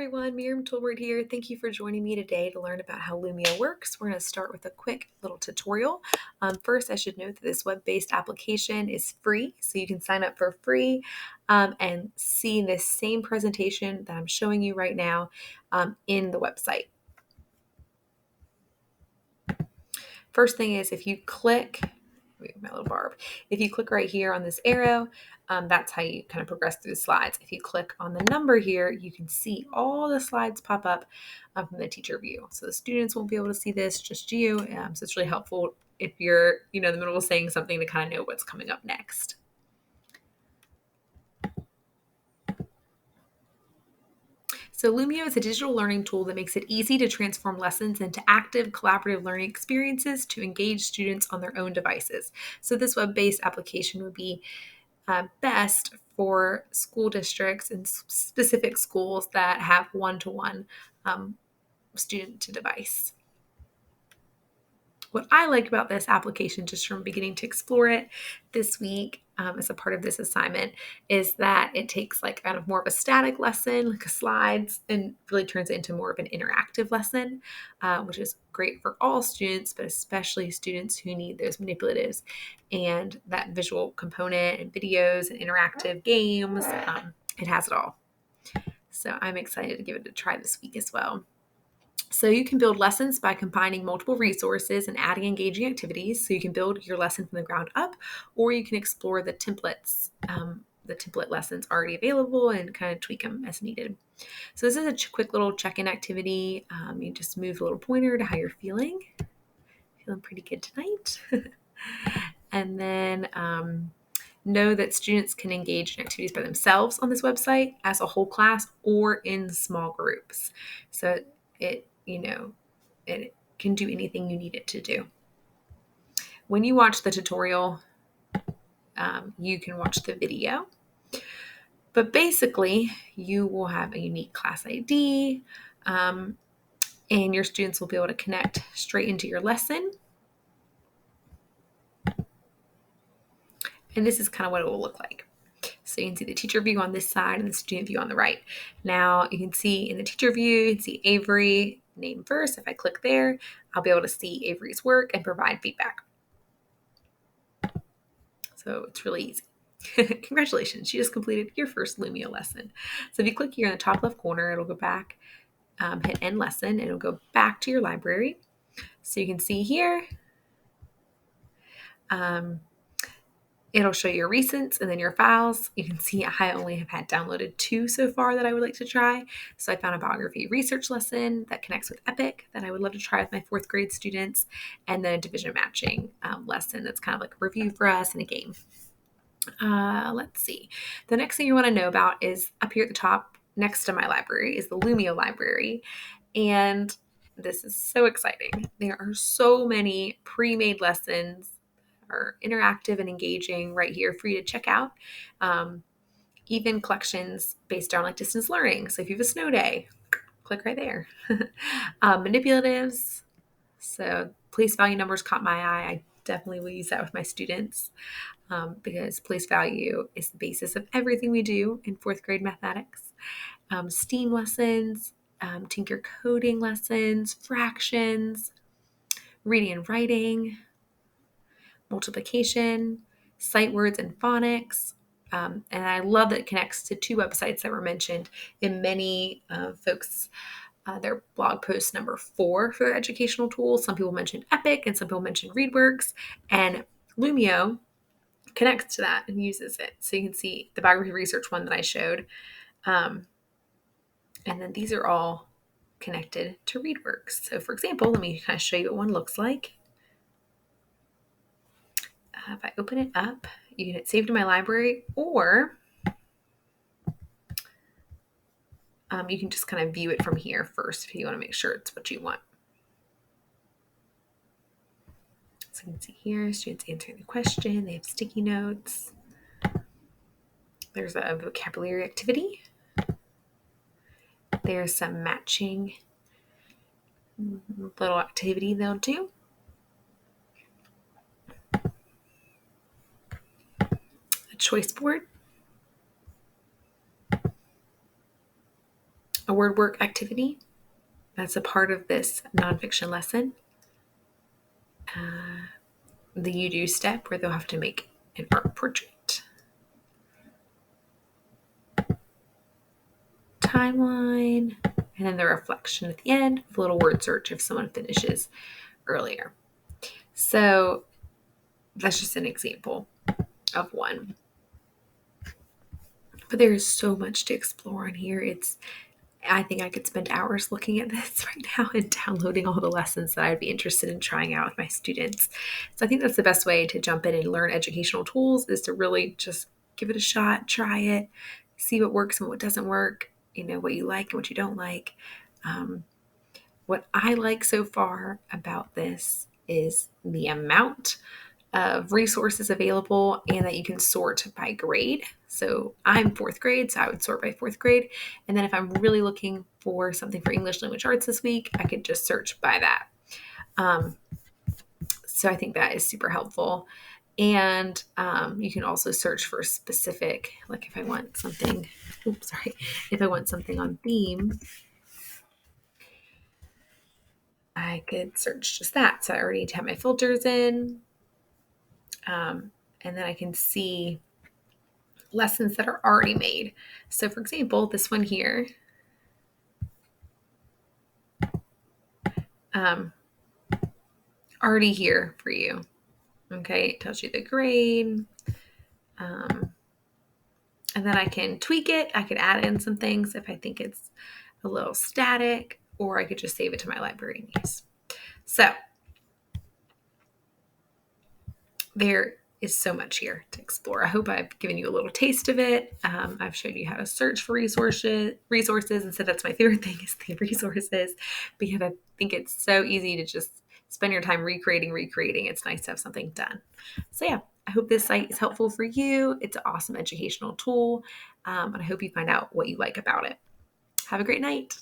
everyone, Miriam Tolbert here. Thank you for joining me today to learn about how Lumio works. We're going to start with a quick little tutorial. First, I should note that this web-based application is free, so you can sign up for free and see this same presentation that I'm showing you right now in the website. First thing is if you click, my little barb, if you click right here on this arrow, that's how you kind of progress through the slides. If you click on the number here, you can see all the slides pop up from the teacher view. So the students won't be able to see this, just you. So it's really helpful if you're, in the middle of saying something to kind of know what's coming up next. So Lumio is a digital learning tool that makes it easy to transform lessons into active collaborative learning experiences to engage students on their own devices. So this web-based application would be best for school districts and specific schools that have one-to-one student to device. What I like about this application, just from beginning to explore it this week as a part of this assignment, is that it takes like kind of more of a static lesson, like a slides, and really turns it into more of an interactive lesson, which is great for all students, but especially students who need those manipulatives and that visual component and videos and interactive games. It has it all. So I'm excited to give it a try this week as well. So you can build lessons by combining multiple resources and adding engaging activities. So you can build your lesson from the ground up, or you can explore the templates, the template lessons already available, and kind of tweak them as needed. So this is a quick little check-in activity. You just move the little pointer to how you're feeling. Feeling pretty good tonight. And then know that students can engage in activities by themselves on this website as a whole class or in small groups. So it can do anything you need it to do. When you watch the tutorial, you can watch the video. But basically, you will have a unique class ID, and your students will be able to connect straight into your lesson. And this is kind of what it will look like. So you can see the teacher view on this side and the student view on the right. Now you can see in the teacher view, you can see Avery name first. If I click there, I'll be able to see Avery's work and provide feedback. So it's really easy. Congratulations, you just completed your first Lumio lesson. So if you click here in the top left corner, it'll go back, hit end lesson, and it'll go back to your library. So you can see here, it'll show your recents and then your files. You can see I only have had downloaded 2 so far that I would like to try. So I found a biography research lesson that connects with Epic that I would love to try with my 4th grade students, and then a division matching lesson that's kind of like a review for us and a game. Let's see. The next thing you want to know about is up here at the top next to my library is the Lumio library. And this is so exciting. There are so many pre-made lessons are interactive and engaging right here for you to check out. Even collections based on like distance learning. So if you have a snow day, click right there. Manipulatives. So place value numbers caught my eye. I definitely will use that with my students because place value is the basis of everything we do in 4th grade mathematics. STEAM lessons, Tinker coding lessons, fractions, reading and writing, multiplication, sight words and phonics. And I love that it connects to 2 websites that were mentioned in many folks' their blog post number 4 for their educational tools. Some people mentioned Epic and some people mentioned ReadWorks, and Lumio connects to that and uses it. So you can see the biography research one that I showed. And then these are all connected to ReadWorks. So for example, let me kind of show you what one looks like. If I open it up, you can hit save to my library, or you can just kind of view it from here first if you want to make sure it's what you want. So you can see here, students answering the question. They have sticky notes. There's a vocabulary activity. There's some matching little activity they'll do. A choice board. a word work activity. That's a part of this nonfiction lesson. The you do step where they'll have to make an art portrait. Timeline, and then the reflection at the end with a little word search if someone finishes earlier. So that's just an example of one. But there is so much to explore on here. I think I could spend hours looking at this right now and downloading all the lessons that I'd be interested in trying out with my students. So I think that's the best way to jump in and learn educational tools, is to really just give it a shot, try it, see what works and what doesn't work, what you like and what you don't like. What I like so far about this is the amount of resources available and that you can sort by grade. So I'm fourth grade, so I would sort by fourth grade. And then if I'm really looking for something for English language arts this week, I could just search by that. So I think that is super helpful. And you can also search for specific, like if I want something, if I want something on theme, I could search just that. So I already have my filters in. And then I can see lessons that are already made. So for example, this one here, already here for you. Okay, it tells you the grade. And then I can tweak it. I could add in some things if I think it's a little static, or I could just save it to my library and use. So there is so much here to explore. I hope I've given you a little taste of it. I've showed you how to search for resources, and so that's my favorite thing, is the resources, because I think it's so easy to just spend your time recreating. It's nice to have something done. So yeah, I hope this site is helpful for you. It's an awesome educational tool, and I hope you find out what you like about it. Have a great night.